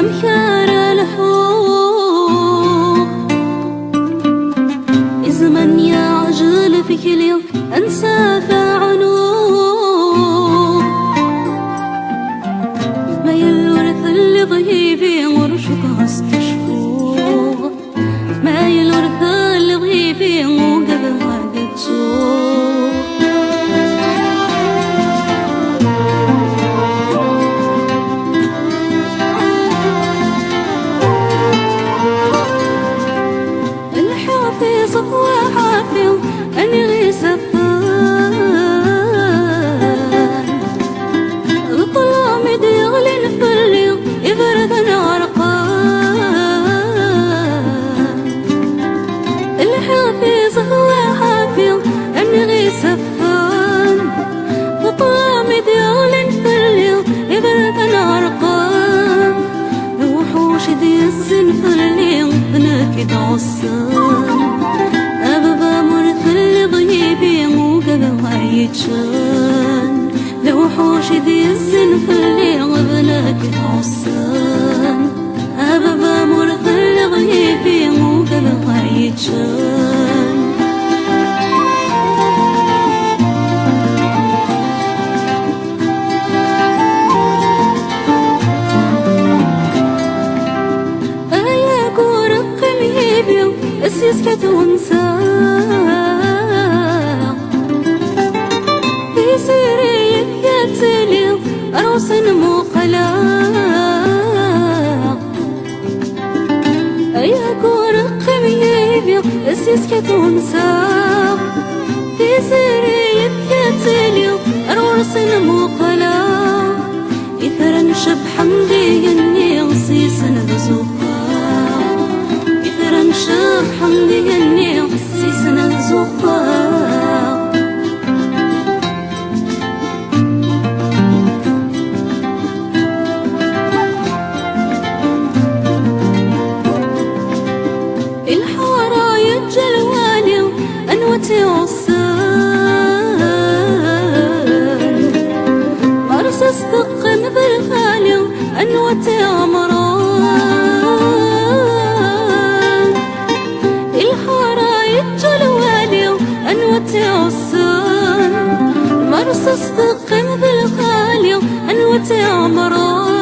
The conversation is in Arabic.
أمثال الحب زمن يعجل في كل يوم أنسى فعنوب ما يلورث اللي ضيبي ورشك استشفوه ما يلورث اللي ضيبي وقبل ما قدسوه الحافظ هو حافظ أني غيس الثان الظلام يغلن في الليل يبرد عرقان الحافظ هو حافظ أني غيس الثان الظلام يغلن في الليل يبرد عرقان الوحوش دي الزن في الليل هناك تعصان أبابا مرثل ضيبي وقبل ما يتشان لوحوش ذي الزن في الليل بناك تعصان أبابا مرثل ضيبي وقبل ما يتشان يسكت ونساه في سيري يتلي أروس مو خلاق أيكون قميبي يسكت ونساه في سيري يتلي أروس مو خلاق إثر نشب حمدي يني غصيص نذزوقا شوف حمدي هني سيسنا الزقاق الحارة يتجلواني أنوتي عصان مرسس تقم بالغالي أنوتي عمران عصان مرصص تقم بالغالي أنوتي عمران